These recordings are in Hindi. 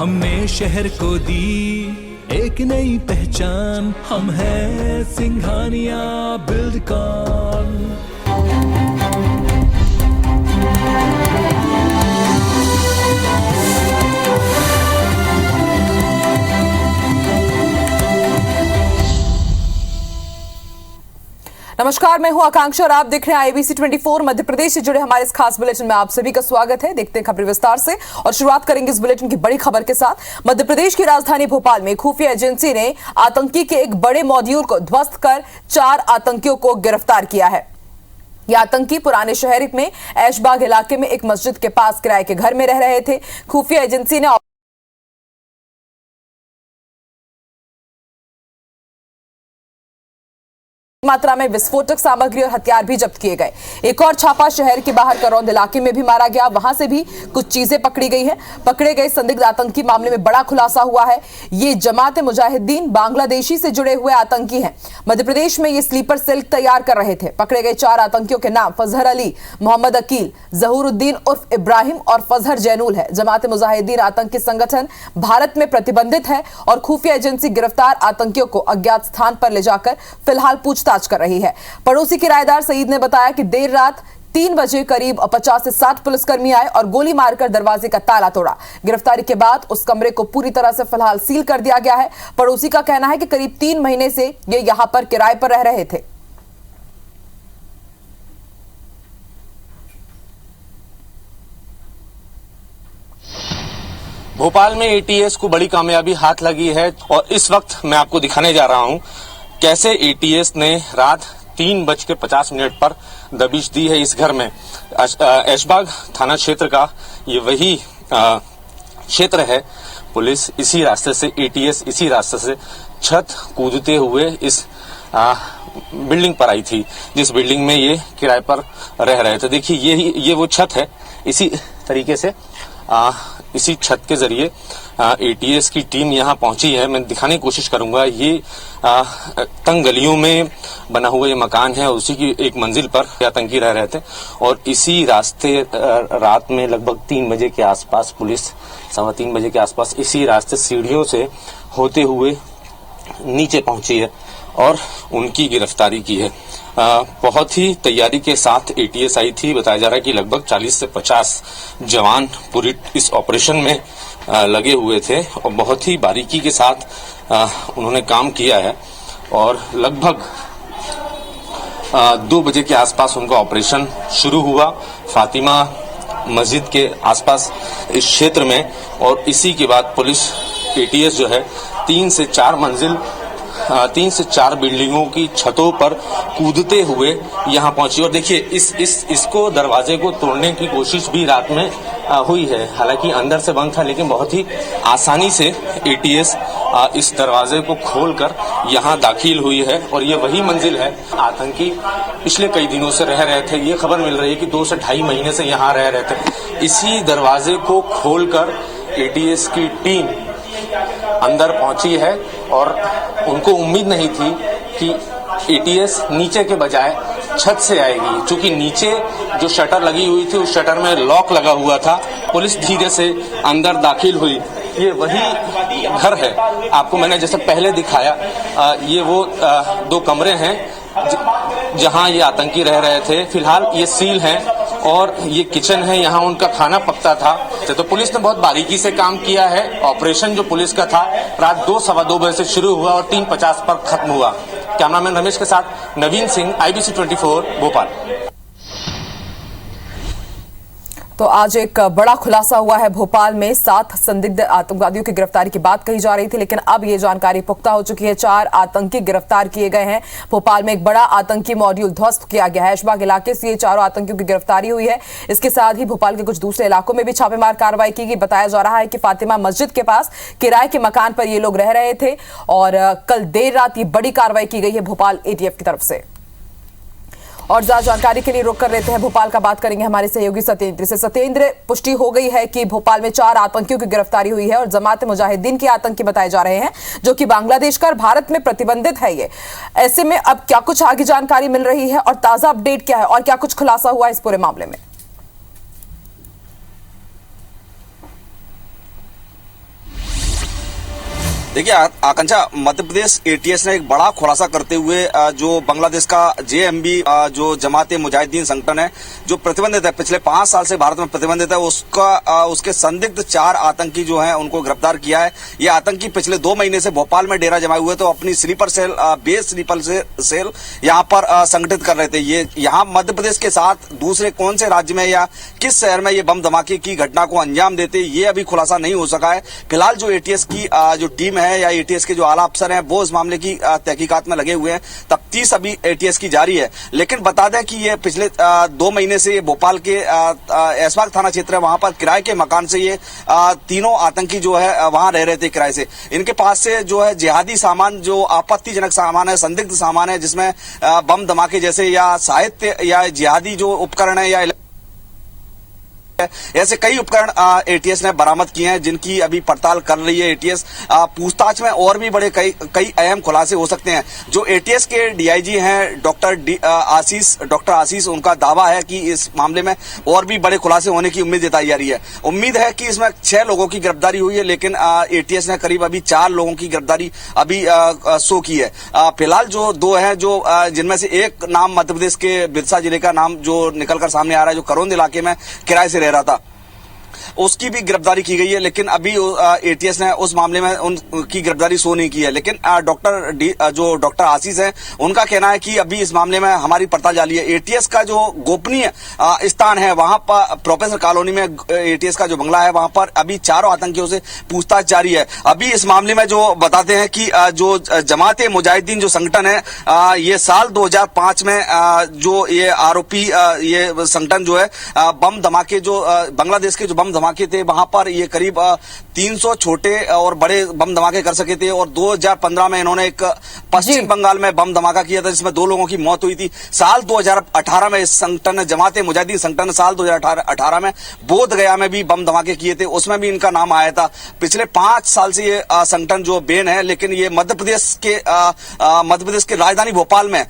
हमने शहर को दी एक नई पहचान, हम हैं सिंघानिया बिल्डकॉन। नमस्कार, मैं हूं आकांक्षा और आप देख रहे हैं आईबीसी 24 मध्य प्रदेश से जुड़े हमारे इस खास बुलेटिन में आप सभी का स्वागत है। देखते हैं खबरें विस्तार से और शुरुआत करेंगे इस बुलेटिन की बड़ी खबर के साथ। मध्य प्रदेश की राजधानी भोपाल में खुफिया एजेंसी ने आतंकी के एक बड़े मॉड्यूल को ध्वस्त कर 4 आतंकियों को गिरफ्तार किया है। ये आतंकी पुराने शहर में ऐशबाग इलाके में एक मस्जिद के पास किराए के घर में रह रहे थे। खुफिया एजेंसी ने मात्रा में विस्फोटक सामग्री और हथियार भी जब्त किए गए। एक और छापा शहर के बाहर करौंद इलाके में भी मारा गया, वहां से भी कुछ चीजें पकड़ी गई हैं। पकड़े गए संदिग्ध आतंकी मामले में बड़ा खुलासा हुआ है। ये जमात मुजाहिदीन बांग्लादेशी से जुड़े हुए आतंकी हैं। मध्य प्रदेश में ये स्लीपर सेल तैयार कर रहे थे। पकड़े गए 4 आतंकियों के नाम फजहर अली, मोहम्मद अकील, जहूरुद्दीन उर्फ इब्राहिम और फजहर जैनुल है। जमात मुजाहिदीन आतंकी संगठन भारत में प्रतिबंधित है और खुफिया एजेंसी गिरफ्तार आतंकियों को अज्ञात स्थान पर ले जाकर फिलहाल पूछताछ कर रही है। पड़ोसी किराएदार सईद ने बताया कि देर रात 3 बजे करीब 50 से 60 पुलिसकर्मी आए और गोली मारकर दरवाजे का ताला तोड़ा। गिरफ्तारी के बाद उस कमरे को पूरी तरह से फिलहाल सील कर दिया गया है। पड़ोसी का कहना है कि करीब 3 महीने से ये यहां पर किराए पर रह रहे थे। भोपाल में एटीएस को बड़ी कामयाबी हाथ लगी है और इस वक्त मैं आपको दिखाने जा रहा हूं कैसे एटीएस ने रात 3:50 पर दबिश दी है इस घर में। ऐशबाग थाना क्षेत्र का ये वही क्षेत्र है। पुलिस इसी रास्ते से, एटीएस इसी रास्ते से छत कूदते हुए इस बिल्डिंग पर आई थी, जिस बिल्डिंग में ये किराए पर रह रहे थे। देखिए ये वो छत है। इसी तरीके से इसी छत के जरिए एटीएस की टीम यहाँ पहुंची है। मैं दिखाने की कोशिश करूंगा। ये तंग गलियों में बना हुआ ये मकान है, उसी की एक मंजिल पर आतंकी रह रहे थे और इसी रास्ते रात में लगभग 3 बजे के आसपास, पुलिस 3:15 बजे के आसपास इसी रास्ते सीढ़ियों से होते हुए नीचे पहुंची है और उनकी गिरफ्तारी की है। बहुत ही तैयारी के साथ एटीएस आई थी। बताया जा रहा है कि लगभग 40 से 50 जवान पूरी इस ऑपरेशन में लगे हुए थे और बहुत ही बारीकी के साथ उन्होंने काम किया है और लगभग 2 बजे के आसपास उनका ऑपरेशन शुरू हुआ फातिमा मस्जिद के आसपास इस क्षेत्र में। और इसी के बाद पुलिस एटीएस जो है 3 से 4 बिल्डिंगों की छतों पर कूदते हुए यहाँ पहुंची। और देखिए इसको दरवाजे को तोड़ने की कोशिश भी रात में हुई है। हालांकि अंदर से बंद था, लेकिन बहुत ही आसानी से एटीएस इस दरवाजे को खोलकर यहाँ दाखिल हुई है। और ये वही मंजिल है आतंकी पिछले कई दिनों से रह रहे थे। ये खबर मिल रही है कि 2 से 2.5 महीने से यहाँ रह रहे थे। इसी दरवाजे को खोलकर एटीएस की टीम अंदर पहुंची है और उनको उम्मीद नहीं थी कि एटीएस नीचे के बजाय छत से आएगी। चूंकि नीचे जो शटर लगी हुई थी उस शटर में लॉक लगा हुआ था। पुलिस धीरे से अंदर दाखिल हुई। ये वही घर है, आपको मैंने जैसे पहले दिखाया। ये वो 2 कमरे हैं जहां ये आतंकी रह रहे थे। फिलहाल ये सील हैं और ये किचन है, यहाँ उनका खाना पकता था। तो पुलिस ने बहुत बारीकी से काम किया है। ऑपरेशन जो पुलिस का था रात 2 सवा 2 बजे से शुरू हुआ और 3:50 पर खत्म हुआ। कैमरामैन रमेश के साथ नवीन सिंह, आईबीसी 24 भोपाल। तो आज एक बड़ा खुलासा हुआ है। भोपाल में 7 संदिग्ध आतंकवादियों की गिरफ्तारी की बात कही जा रही थी, लेकिन अब ये जानकारी पुख्ता हो चुकी है। 4 आतंकी गिरफ्तार किए गए हैं। भोपाल में एक बड़ा आतंकी मॉड्यूल ध्वस्त किया गया है। ऐशबाग इलाके से ये 4 आतंकियों की गिरफ्तारी हुई है। इसके साथ ही भोपाल के कुछ दूसरे इलाकों में भी छापेमार कार्रवाई की गई। बताया जा रहा है कि फातिमा मस्जिद के पास किराए के मकान पर ये लोग रह रहे थे और कल देर रात ये बड़ी कार्रवाई की गई है भोपाल एटीएफ की तरफ से। और ज्यादा जानकारी के लिए रुक कर लेते हैं भोपाल का, बात करेंगे हमारे सहयोगी सत्येंद्र से। सत्येंद्र, पुष्टि हो गई है कि भोपाल में 4 आतंकियों की गिरफ्तारी हुई है और जमात मुजाहिदीन के आतंकी बताए जा रहे हैं, जो कि बांग्लादेश का और भारत में प्रतिबंधित है। ये ऐसे में अब क्या कुछ आगे जानकारी मिल रही है और ताजा अपडेट क्या है और क्या कुछ खुलासा हुआ इस पूरे मामले में? देखिए आकांक्षा, मध्य प्रदेश एटीएस ने एक बड़ा खुलासा करते हुए जो बांग्लादेश का जेएमबी जो जमात मुजाहिदीन संगठन है जो प्रतिबंधित है, पिछले 5 साल से भारत में प्रतिबंधित है, उसके संदिग्ध 4 आतंकी जो हैं उनको गिरफ्तार किया है। ये आतंकी पिछले 2 महीने से भोपाल में डेरा जमाए हुए तो अपनी sleeper cell base sleeper cell यहाँ पर संगठित कर रहे थे। ये यहाँ मध्य प्रदेश के साथ दूसरे कौन से राज्य में या किस शहर में ये बम धमाके की घटना को अंजाम देते, ये अभी खुलासा नहीं हो सका है। फिलहाल जो एटीएस की जो टीम है या एटीएस के जो आला अफसर हैं वो इस मामले की तहकीकात में लगे हुए हैं। तफ्तीश अभी एटीएस की जारी है। लेकिन बता दें कि ये पिछले 2 महीने से भोपाल के ऐशबाग थाना क्षेत्र है, वहां पर किराए के मकान से ये तीनों आतंकी जो है वहां रह रहे थे किराए से। इनके पास से जो है जिहादी सामान, जो आपत्तिजनक सामान है, संदिग्ध सामान है, जिसमें बम धमाके जैसे या साहित्य या जिहादी जो उपकरण है या ऐसे कई उपकरण एटीएस ने बरामद किए हैं, जिनकी अभी पड़ताल कर रही है एटीएस। पूछताछ में और भी बड़े कई अहम खुलासे हो सकते हैं। जो एटीएस के डीआईजी हैं डॉक्टर आशीष, उनका दावा है कि इस मामले में और भी बड़े खुलासे होने की उम्मीद जताई जा रही है। उम्मीद है कि इसमें 6 लोगों की गिरफ्तारी हुई है, लेकिन एटीएस ने करीब अभी 4 लोगों की गिरफ्तारी अभी शो की है। फिलहाल जो 2 हैं, जो जिनमें से एक नाम मध्य प्रदेश के बिरसा जिले का नाम जो निकलकर सामने आ रहा है, जो करोंद इलाके में किराए से रहा था, उसकी भी गिरफ्तारी की गई है। लेकिन अभी एटीएस ने उस मामले में उनकी गिरफ्तारी शो नहीं की है। लेकिन डॉक्टर आशीष है, उनका कहना है कि अभी इस मामले में हमारी पड़ताल जारी है। एटीएस का जो गोपनीय स्थान है, वहां पर प्रोफेसर कॉलोनी में एटीएस का जो बंगला है, वहां पर अभी 4 आतंकियों से पूछताछ जारी है। अभी इस मामले में जो बताते हैं कि जो जमात मुजाहिदीन जो संगठन है, ये साल 2005 में जो ये आरोपी ये संगठन जो है बम धमाके जो बांग्लादेश के जो बम धमाके थे, वहां पर ये करीब 300 छोटे और बड़े बम धमाके कर सके थे। और 2015 में इन्होंने एक पश्चिम बंगाल में बम धमाका किया था, जिसमें 2 लोगों की मौत हुई थी। साल 2018 में इस संगठन जमात मुजाहिदीन संगठन ने साल 2018 में बोध गया में भी बम धमाके किए थे, उसमें भी इनका नाम आया था। पिछले 5 साल से ये संगठन जो बैन है, लेकिन ये मध्य प्रदेश के राजधानी भोपाल में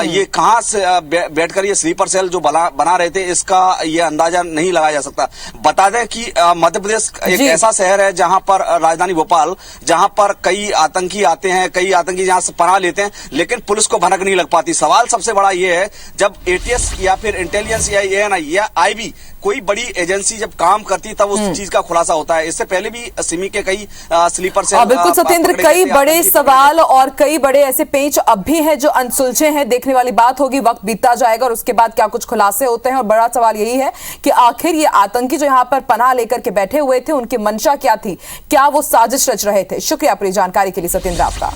ये कहां से बैठकर ये स्लीपर सेल जो बना रहे थे, इसका ये अंदाजा नहीं लगाया जा सकता। बता दें कि मध्य प्रदेश एक ऐसा शहर है जहां पर राजधानी भोपाल, जहां पर कई आतंकी आते हैं, कई आतंकी जहां से पनाह लेते हैं, लेकिन पुलिस को भनक नहीं लग पाती। सवाल सबसे बड़ा ये है, जब एटीएस या फिर इंटेलिजेंस या एएनआई या आईबी कोई बड़ी एजेंसी जब काम करती तब उस चीज का खुलासा होता है। इससे पहले भी सिमी के कई स्लीपर सेल बिल्कुल सत्येंद्र, कई बड़े सवाल और कई बड़े ऐसे पेंच अब भी हैं जो अनसुलझे हैं। देखने वाली बात होगी, वक्त बीतता जाएगा और उसके बाद क्या कुछ खुलासे होते हैं। और बड़ा सवाल यही है कि आखिर ये आतंकी जो यहाँ पर पनाह लेकर के बैठे हुए थे, उनकी मंशा क्या थी, क्या वो साजिश रच रहे थे। शुक्रिया पूरी जानकारी के लिए सत्येंद्र आपका।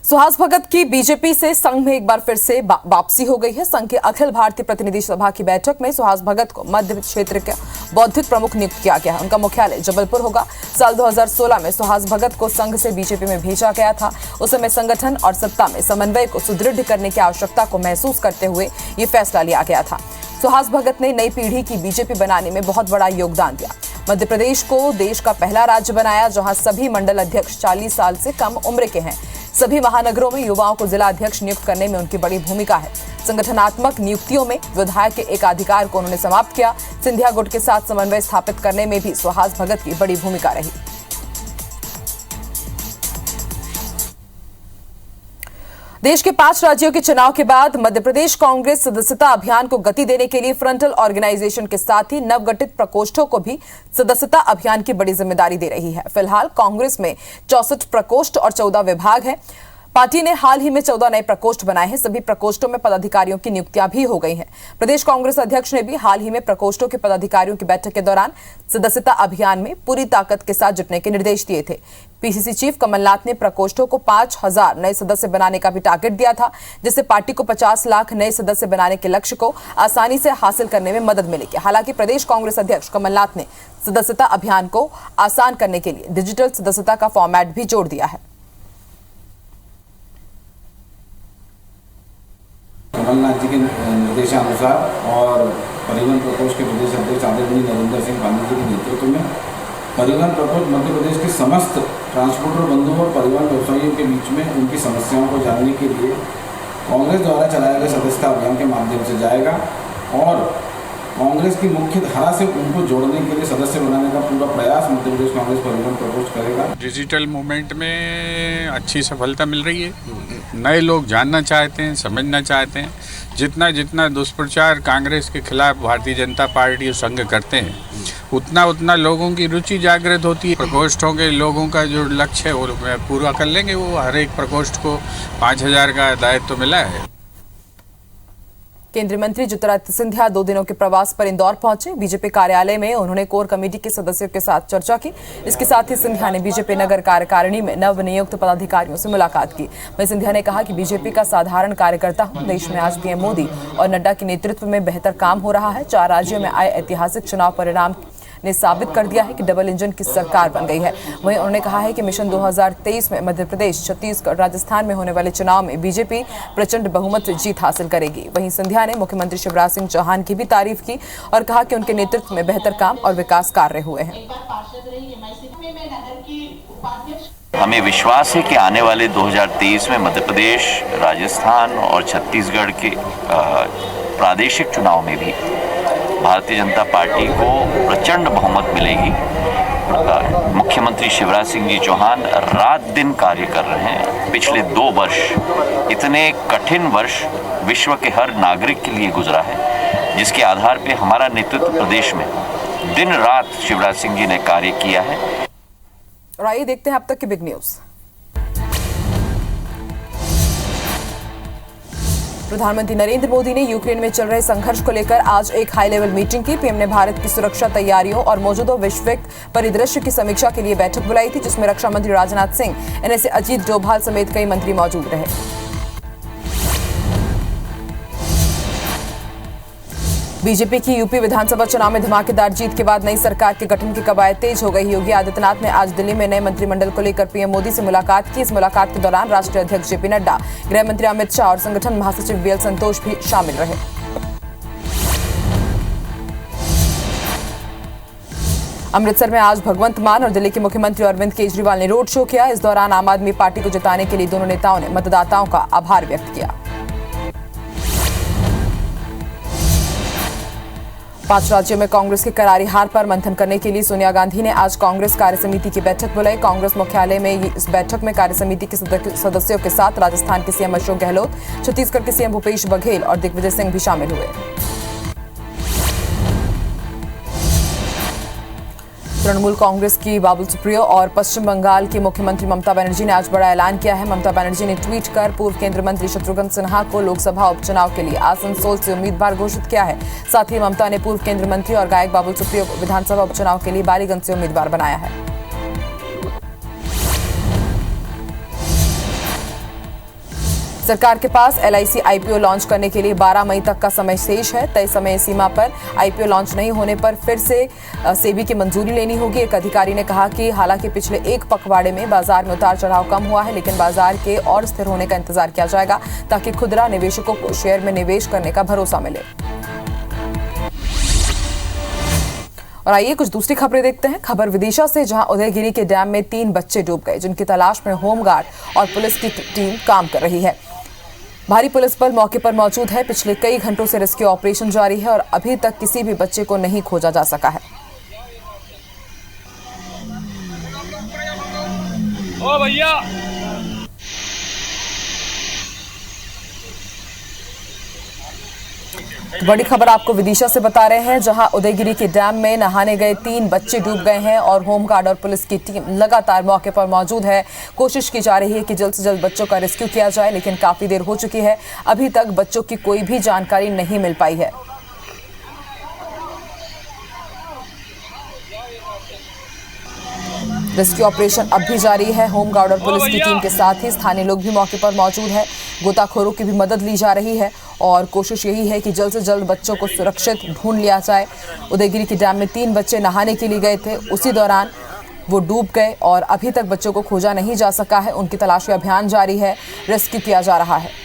सुहास भगत की बीजेपी से संघ में एक बार फिर से वापसी हो गई है। संघ की अखिल भारतीय प्रतिनिधि सभा की बैठक में सुहास भगत को मध्य क्षेत्र का बौद्धिक प्रमुख नियुक्त किया गया है। उनका मुख्यालय जबलपुर होगा। साल 2016 में सुहास भगत को संघ से बीजेपी में भेजा गया था। उस समय संगठन और सत्ता में समन्वय को सुदृढ़ करने की आवश्यकता को महसूस करते हुए ये फैसला लिया गया था। सुहास भगत ने नई पीढ़ी की बीजेपी बनाने में बहुत बड़ा योगदान दिया। मध्य प्रदेश को देश का पहला राज्य बनाया जहां सभी मंडल अध्यक्ष 40 साल से कम उम्र के हैं। सभी महानगरों में युवाओं को जिला अध्यक्ष नियुक्त करने में उनकी बड़ी भूमिका है। संगठनात्मक नियुक्तियों में विधायक के एकाधिकार को उन्होंने समाप्त किया। सिंधिया गुट के साथ समन्वय स्थापित करने में भी सुहास भगत की बड़ी भूमिका रही। देश के 5 राज्यों के चुनाव के बाद मध्य प्रदेश कांग्रेस सदस्यता अभियान को गति देने के लिए फ्रंटल ऑर्गेनाइजेशन के साथ ही नवगठित प्रकोष्ठों को भी सदस्यता अभियान की बड़ी जिम्मेदारी दे रही है। फिलहाल कांग्रेस में 64 प्रकोष्ठ और 14 विभाग हैं। पार्टी ने हाल ही में 14 नए प्रकोष्ठ बनाए हैं। सभी प्रकोष्ठों में पदाधिकारियों की नियुक्तियां भी हो गई हैं। प्रदेश कांग्रेस अध्यक्ष ने भी हाल ही में प्रकोष्ठों के पदाधिकारियों की बैठक के दौरान सदस्यता अभियान में पूरी ताकत के साथ जुटने के निर्देश दिए थे। पीसीसी चीफ कमलनाथ ने प्रकोष्ठों को 5000 नए सदस्य बनाने का भी टारगेट दिया था, जिससे पार्टी को 50 लाख नए सदस्य बनाने के लक्ष्य को आसानी से हासिल करने में मदद मिलेगी। हालांकि प्रदेश कांग्रेस अध्यक्ष कमलनाथ ने सदस्यता अभियान को आसान करने के लिए डिजिटल सदस्यता का फॉर्मेट भी जोड़ दिया है। कमलनाथ जी के निर्देशानुसार और परिवहन प्रकोष्ठ के प्रदेश अध्यक्ष आदरणीय नरेंद्र सिंह पांडे जी के नेतृत्व में परिवहन प्रकोष्ठ मध्य प्रदेश के समस्त ट्रांसपोर्टर बंधुओं और परिवहन व्यवसायियों के बीच में उनकी समस्याओं को जानने के लिए कांग्रेस द्वारा चलाए गए सदस्यता अभियान के माध्यम से जाएगा और कांग्रेस की मुख्य धारा से उनको जोड़ने के लिए सदस्य बनाने का पूरा प्रयास मध्य प्रदेश कांग्रेस परिवहन प्रकोष्ठ करेगा। डिजिटल मूवमेंट में अच्छी सफलता मिल रही है। नए लोग जानना चाहते हैं, समझना चाहते हैं। जितना जितना दुष्प्रचार कांग्रेस के खिलाफ भारतीय जनता पार्टी और संघ करते हैं, उतना उतना लोगों की रुचि जागृत होती है। प्रकोष्ठों के लोगों का जो लक्ष्य है वो पूरा कर लेंगे। वो हर एक प्रकोष्ठ को 5,000 का दायित्व मिला है। केंद्रीय मंत्री ज्योतिरादित्य सिंधिया 2 दिनों के प्रवास पर इंदौर पहुंचे। बीजेपी कार्यालय में उन्होंने कोर कमेटी के सदस्यों के साथ चर्चा की। इसके साथ ही सिंधिया ने बीजेपी नगर कार्यकारिणी में नवनियुक्त पदाधिकारियों से मुलाकात की। वहीं सिंधिया ने कहा कि बीजेपी का साधारण कार्यकर्ता हूं। देश में आज पीएम मोदी और नड्डा के नेतृत्व में बेहतर काम हो रहा है। 4 राज्यों में आए ऐतिहासिक चुनाव परिणाम ने साबित कर दिया है कि डबल इंजन की सरकार बन गई है। वहीं उन्होंने कहा है कि मिशन 2023 में मध्य प्रदेश, छत्तीसगढ़, राजस्थान में होने वाले चुनाव में बीजेपी प्रचंड बहुमत से जीत हासिल करेगी। वहीं सिंधिया ने मुख्यमंत्री शिवराज सिंह चौहान की भी तारीफ की और कहा कि उनके नेतृत्व में बेहतर काम और विकास कार्य हुए हैं। हमें विश्वास है कि आने वाले 2023 में मध्य प्रदेश, राजस्थान और छत्तीसगढ़ के प्रादेशिक चुनाव में भी भारतीय जनता पार्टी को प्रचंड बहुमत मिलेगी। मुख्यमंत्री शिवराज सिंह जी चौहान रात दिन कार्य कर रहे हैं। पिछले 2 वर्ष, इतने कठिन वर्ष विश्व के हर नागरिक के लिए गुजरा है, जिसके आधार पर हमारा नेतृत्व प्रदेश में दिन रात शिवराज सिंह जी ने कार्य किया है। और आइए देखते हैं अब तक की बिग न्यूज। प्रधानमंत्री नरेंद्र मोदी ने यूक्रेन में चल रहे संघर्ष को लेकर आज एक हाई लेवल मीटिंग की। पीएम ने भारत की सुरक्षा तैयारियों और मौजूदा वैश्विक परिदृश्य की समीक्षा के लिए बैठक बुलाई थी, जिसमें रक्षा मंत्री राजनाथ सिंह, एनएसए अजीत डोभाल समेत कई मंत्री मौजूद रहे। बीजेपी की यूपी विधानसभा चुनाव में धमाकेदार जीत के बाद नई सरकार के गठन की कवायद तेज हो गई। योगी आदित्यनाथ ने आज दिल्ली में नए मंत्रिमंडल को लेकर पीएम मोदी से मुलाकात की। इस मुलाकात के दौरान राष्ट्रीय अध्यक्ष जेपी नड्डा, गृह मंत्री अमित शाह और संगठन महासचिव बीएल संतोष भी शामिल रहे। अमृतसर में आज भगवंत मान और दिल्ली के मुख्यमंत्री अरविंद केजरीवाल ने रोड शो किया। इस दौरान आम आदमी पार्टी को जिताने के लिए दोनों नेताओं ने मतदाताओं का आभार व्यक्त किया। 5 राज्यों में कांग्रेस की करारी हार पर मंथन करने के लिए सोनिया गांधी ने आज कांग्रेस कार्यसमिति की बैठक बुलाई। कांग्रेस मुख्यालय में इस बैठक में कार्यसमिति के सदस्यों के साथ राजस्थान के सीएम अशोक गहलोत, छत्तीसगढ़ के सीएम भूपेश बघेल और दिग्विजय सिंह भी शामिल हुए। तृणमूल कांग्रेस की बाबुल सुप्रियो और पश्चिम बंगाल की मुख्यमंत्री ममता बनर्जी ने आज बड़ा ऐलान किया है। ममता बनर्जी ने ट्वीट कर पूर्व केंद्रीय मंत्री शत्रुघ्न सिन्हा को लोकसभा उपचुनाव के लिए आसनसोल से उम्मीदवार घोषित किया है। साथ ही ममता ने पूर्व केंद्रीय मंत्री और गायक बाबुल सुप्रियो को विधानसभा उपचुनाव के लिए बालीगंज से उम्मीदवार बनाया है। सरकार के पास एलआईसी आईपीओ लॉन्च करने के लिए 12 मई तक का समय शेष है। तय समय सीमा पर आईपीओ लॉन्च नहीं होने पर फिर से सेबी की मंजूरी लेनी होगी। एक अधिकारी ने कहा कि हालांकि पिछले 1 पखवाड़े में बाजार में उतार चढ़ाव कम हुआ है, लेकिन बाजार के और स्थिर होने का इंतजार किया जाएगा ताकि खुदरा निवेशकों को शेयर में निवेश करने का भरोसा मिले। और आइए कुछ दूसरी खबरें देखते हैं। खबर विदिशा से, जहां उदयगिरी के डैम में 3 बच्चे डूब गए, जिनकी तलाश में होमगार्ड और पुलिस की टीम काम कर रही है। भारी पुलिस बल मौके पर मौजूद है। पिछले कई घंटों से रेस्क्यू ऑपरेशन जारी है और अभी तक किसी भी बच्चे को नहीं खोजा जा सका है। ओ भैया, बड़ी खबर आपको विदिशा से बता रहे हैं, जहां उदयगिरी के डैम में नहाने गए 3 बच्चे डूब गए हैं और होमगार्ड और पुलिस की टीम लगातार मौके पर मौजूद है। कोशिश की जा रही है कि जल्द से जल्द बच्चों का रेस्क्यू किया जाए, लेकिन काफी देर हो चुकी है, अभी तक बच्चों की कोई भी जानकारी नहीं मिल पाई है। रेस्क्यू ऑपरेशन अब भी जारी है। होमगार्ड और पुलिस की टीम के साथ ही स्थानीय लोग भी मौके पर मौजूद है। गोताखोरों की भी मदद ली जा रही है और कोशिश यही है कि जल्द से जल्द बच्चों को सुरक्षित ढूंढ लिया जाए। उदयगिरी के डैम में 3 बच्चे नहाने के लिए गए थे, उसी दौरान वो डूब गए और अभी तक बच्चों को खोजा नहीं जा सका है। उनकी तलाशी अभियान जारी है, रेस्क्यू किया जा रहा है।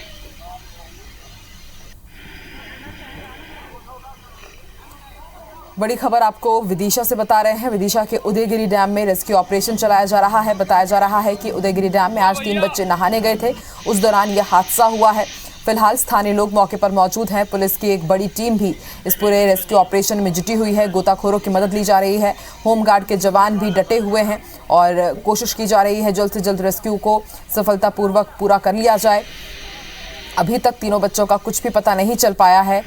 बड़ी खबर आपको विदिशा से बता रहे हैं। विदिशा के उदयगिरी डैम में रेस्क्यू ऑपरेशन चलाया जा रहा है। बताया जा रहा है कि उदयगिरी डैम में आज 3 बच्चे नहाने गए थे, उस दौरान यह हादसा हुआ है। फिलहाल स्थानीय लोग मौके पर मौजूद हैं। पुलिस की एक बड़ी टीम भी इस पूरे रेस्क्यू ऑपरेशन में जुटी हुई है। गोताखोरों की मदद ली जा रही है। होमगार्ड के जवान भी डटे हुए हैं और कोशिश की जा रही है जल्द से जल्द रेस्क्यू को सफलतापूर्वक पूरा कर लिया जाए। अभी तक तीनों बच्चों का कुछ भी पता नहीं चल पाया है।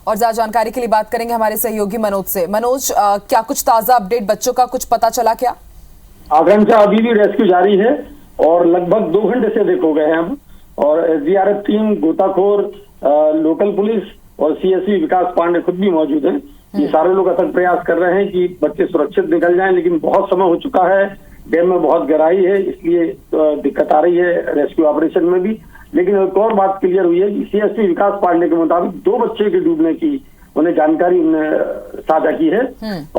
और ज्यादा जानकारी के लिए बात करेंगे हमारे सहयोगी मनोज से। मनोज, क्या कुछ ताजा अपडेट, बच्चों का कुछ पता चला क्या? आकांक्षा, अभी भी रेस्क्यू जारी है और लगभग 2 घंटे से अधिक हो गए हैं हम। और एसडीआरएफ टीम, गोताखोर, लोकल पुलिस और सीएसपी विकास पांडे खुद भी मौजूद हैं। ये सारे लोग अथक प्रयास कर रहे हैं कि बच्चे सुरक्षित निकल जाएं, लेकिन बहुत समय हो चुका है। डैम में बहुत गहराई है, इसलिए दिक्कत आ रही है रेस्क्यू ऑपरेशन में भी। लेकिन एक और बात क्लियर हुई है कि सीएसपी विकास पांडे के मुताबिक 2 बच्चे के डूबने की उन्हें जानकारी साझा की है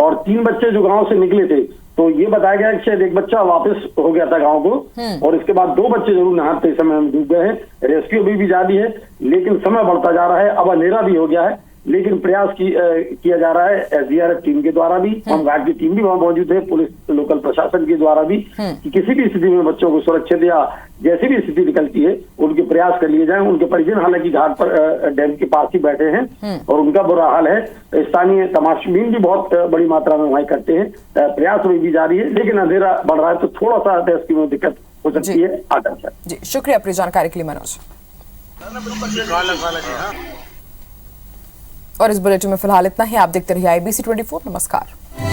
और 3 बच्चे जो गांव से निकले थे, तो ये बताया गया कि शायद एक बच्चा वापस हो गया था गांव को और इसके बाद 2 बच्चे जरूर नहाते समय हम डूब गए हैं। रेस्क्यू अभी भी जारी है, लेकिन समय बढ़ता जा रहा है। अब अंधेरा भी हो गया है, लेकिन प्रयास किया जा रहा है एसडीआरएफ टीम के द्वारा भी, होमगार्ड की टीम भी वहां मौजूद है, पुलिस लोकल प्रशासन के द्वारा भी, कि किसी भी स्थिति में बच्चों को सुरक्षित या जैसी भी स्थिति निकलती है उनके प्रयास कर लिए जाएं। उनके परिजन हालांकि घाट पर डैम के पास ही बैठे हैं और उनका बुरा हाल है। स्थानीय तमाशबीन भी बहुत बड़ी मात्रा में वहां करते हैं। प्रयास में भी जारी है, लेकिन अंधेरा बढ़ रहा है तो थोड़ा सा रेस्क्यू में दिक्कत हो सकती है। आकांक्षा जी, शुक्रिया अपनी जानकारी के लिए मनोज। और इस बुलेटिन में फिलहाल इतना ही। आप देखते रहिए IBC 24। नमस्कार।